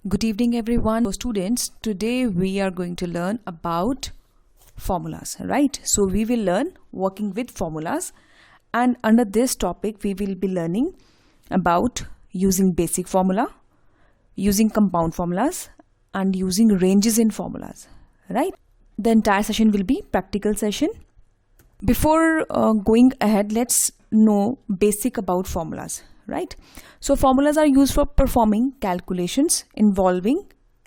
Good evening everyone. So students, today we are going to learn about formulas, right? So we will learn working with formulas, and under this topic we will be learning about using basic formula, using compound formulas and using ranges in formulas, right? The entire session will be practical session. Before going ahead, let's know basic about formulas, right? So formulas are used for performing calculations involving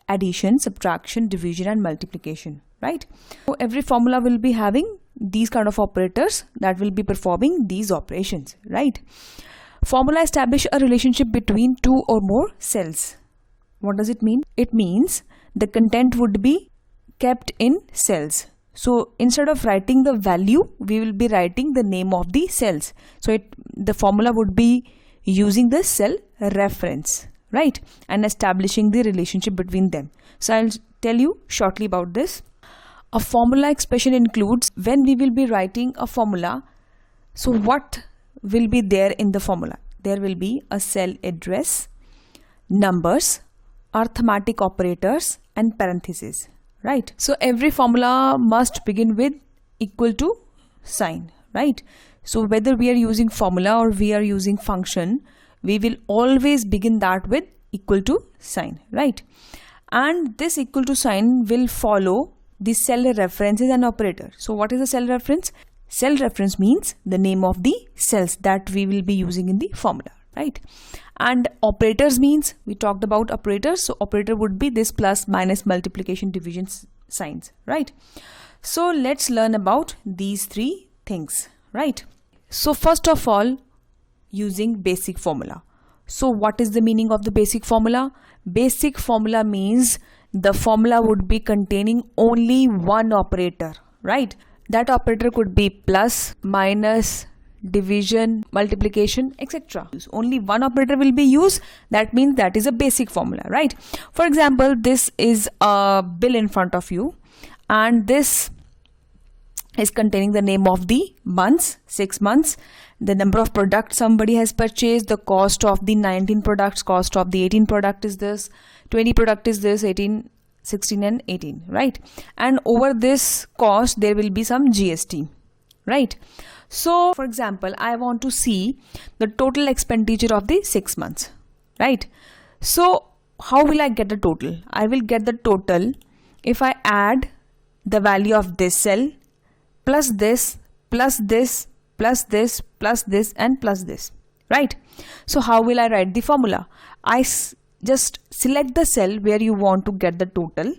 addition, subtraction, division and multiplication, right? So every formula will be having these kind of operators that will be performing these operations, right? Formula establish a relationship between two or more cells. What does it mean? It means the content would be kept in cells. So instead of writing the value, we will be writing the name of the cells. So the formula would be using the cell reference, right? And establishing the relationship between them. So I'll tell you shortly about this. A formula expression includes when we will be writing a formula. So what will be there in the formula? There will be a cell address, numbers, arithmetic operators and parentheses. Right. So every formula must begin with equal to sign, right? So whether we are using formula or we are using function, we will always begin that with equal to sign, right? And this equal to sign will follow the cell references and operator. So what is a cell reference? Cell reference means the name of the cells that we will be using in the formula, right? And operators means, we talked about operators, so operator would be this plus, minus, multiplication, division signs, right? So let's learn about these three things, right? So first of all, using basic formula. So what is the meaning of the basic formula? Basic formula means the formula would be containing only one operator, right? That operator could be plus, minus, division, multiplication, etc. Only one operator will be used. That means that is a basic formula, right? For example, this is a bill in front of you and this is containing the name of the months, 6 months, the number of products somebody has purchased, the cost of the 19 products, cost of the 18 product is this, 20 product is this, 18, 16 and 18, right? And over this cost there will be some GST, right? So for example, I want to see the total expenditure of the 6 months, right? So how will I get the total? I will get the total if I add the value of this cell plus this, plus this, plus this, plus this and plus this, right? So how will I write the formula? I just select the cell where you want to get the total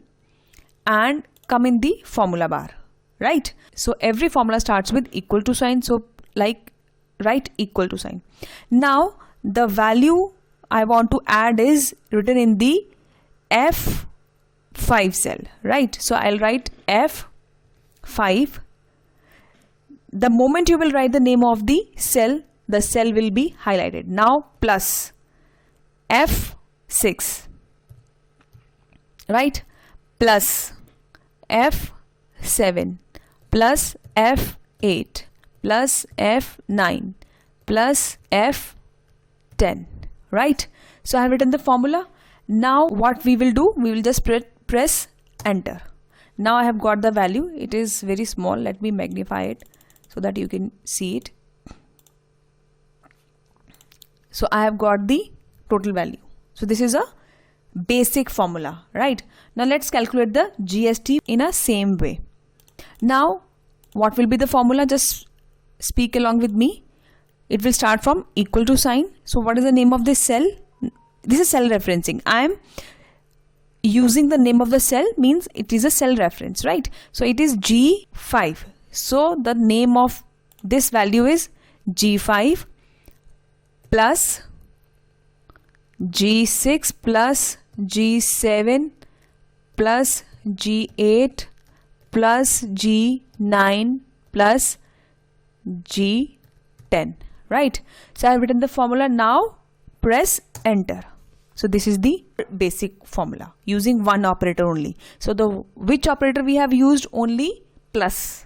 and come in the formula bar, right? So every formula starts with equal to sign, so like write equal to sign. Now the value I want to add is written in the F5 cell, right? So I'll write F5. The moment you will write the name of the cell will be highlighted. Now plus F6, right? Plus F7 plus F8 plus F9 plus F10, right? So I have written the formula. Now what we will do, we will just press enter. Now I have got the value. It is very small. Let me magnify it so that you can see it. So I have got the total value. So this is a basic formula, right? Now let's calculate the GST in a same way. Now what will be the formula? Just speak along with me. It will start from equal to sign. So what is the name of this cell? This is cell referencing. I am using the name of the cell, means it is a cell reference, right? So it is G5. So the name of this value is G5 plus G6 plus G7 plus G8 plus G9 plus G10, right? So I have written the formula. Now press enter. So this is the basic formula using one operator only. So which operator we have used? Only plus,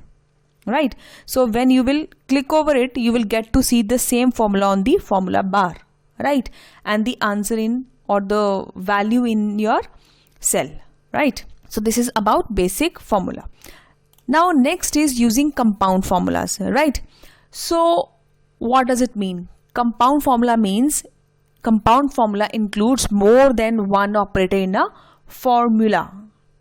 right? So when you will click over it, you will get to see the same formula on the formula bar, right? And the answer in or the value in your cell, right? So this is about basic formula. Now next is using compound formulas, right? So what does it mean? Compound formula means compound formula includes more than one operator in a formula,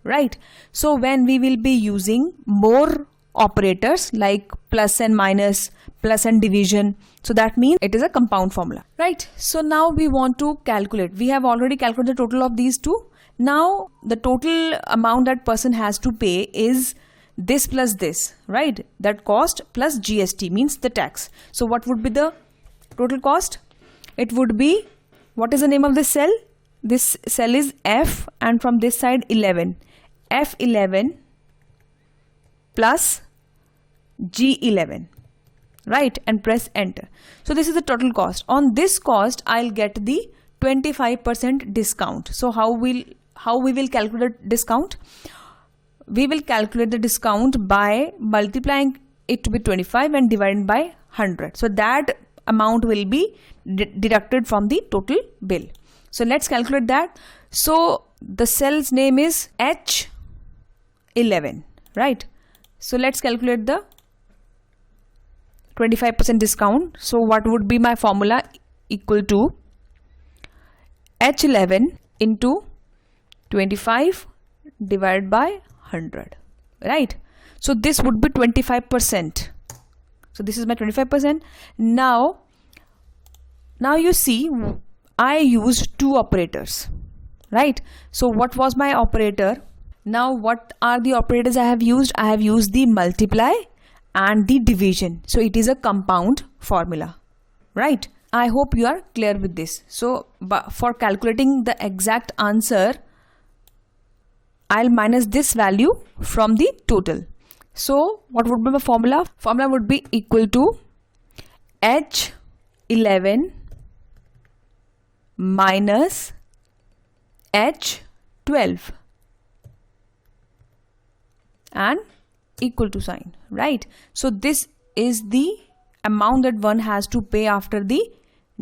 right? So when we will be using more operators like plus and minus, plus and division, so that means it is a compound formula, right? So now we want to calculate. We have already calculated the total of these two. Now the total amount that person has to pay is this plus this, right? That cost plus GST means the tax. So what would be the total cost? It would be, what is the name of this cell? This cell is F, and from this side 11. F11 plus G11, right? And press enter. So this is the total cost. On this cost I'll get the 25% discount. So how we will calculate discount? We will calculate the discount by multiplying it with 25 and dividing by 100. So that amount will be deducted from the total bill. So let's calculate that. So the cell's name is H11, right? So let's calculate the 25% discount. So what would be my formula? Equal to H11 into 25 divided by 100, right? So this would be 25%. So this is my 25%. Now you see I used two operators, right? So what was my operator? Now what are the operators I have used? I have used the multiply and the division. So it is a compound formula, right? I hope you are clear with this. So for calculating the exact answer, I'll minus this value from the total. So what would be my formula? Formula would be equal to H11 minus H12 and equal to sign, right? So this is the amount that one has to pay after the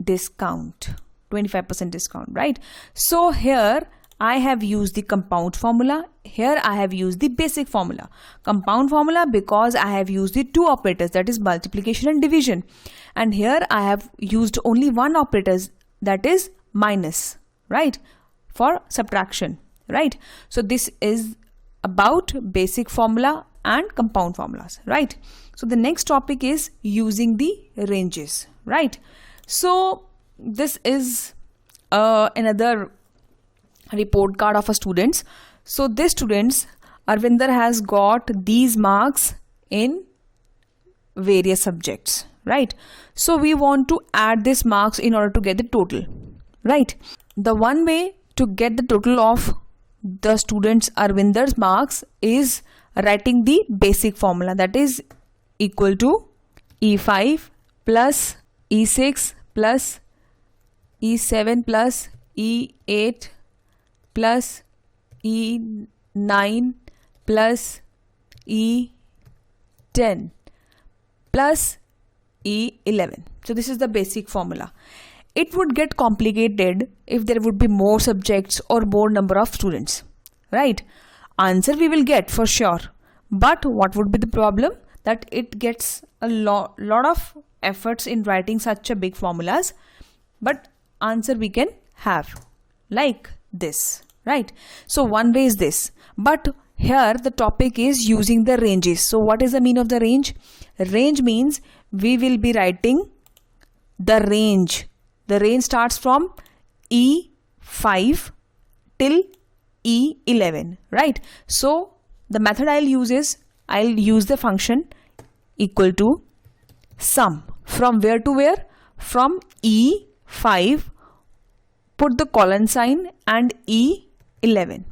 discount, 25% discount, right? So here I have used the compound formula. Here I have used the basic formula. Compound formula because I have used the two operators, that is multiplication and division. And here I have used only one operator, that is minus, right? For subtraction, right? So this is about basic formula and compound formulas, right? So the next topic is using the ranges, right? So this is another report card of a students. So this students, Arvinder has got these marks in various subjects, right? So we want to add these marks in order to get the total, right? The one way to get the total of the students Arvinder's marks is writing the basic formula, that is equal to E5 plus E6 plus E7 plus E8 plus E9 plus E10 plus E11. So this is the basic formula. It would get complicated if there would be more subjects or more number of students, right? Answer we will get for sure, but what would be the problem? That it gets a lot of efforts in writing such a big formulas, but answer we can have like this, right? So one way is this, but here the topic is using the ranges. So what is the meaning of the range? Range means we will be writing the range. The range starts from E5 till E11, right? So the method I'll use is, I'll use the function equal to sum. From where to where? From E5, put the colon sign and E11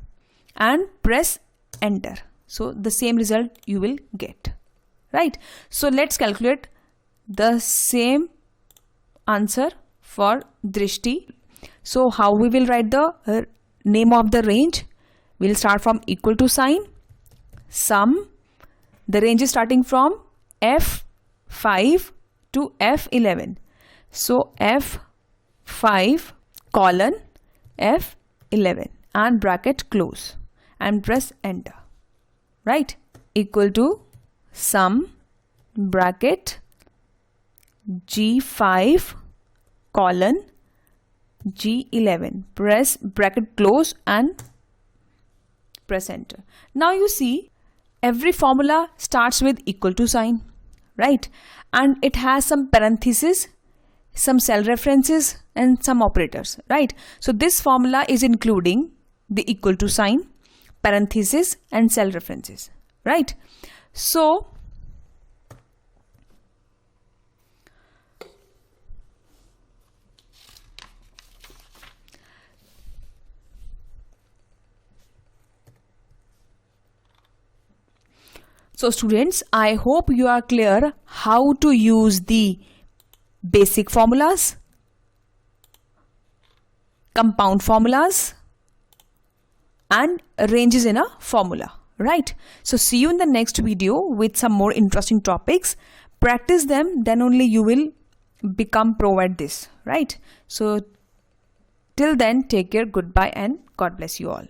and press enter. So the same result you will get, right? So let's calculate the same answer for Drishti. So how we will write the name of the range? We'll start from equal to sign, sum. The range is starting from F5 to F11. So F5 colon F11 and bracket close and press enter, right? Equal to sum bracket G5 colon G11, press bracket close and press enter. Now you see every formula starts with equal to sign, right? And it has some parentheses, some cell references and some operators, right? So this formula is including the equal to sign, parentheses and cell references, right? So students, I hope you are clear how to use the basic formulas, compound formulas and ranges in a formula, right? So see you in the next video with some more interesting topics. Practice them, then only you will become pro at this, right? So till then, take care, goodbye and God bless you all.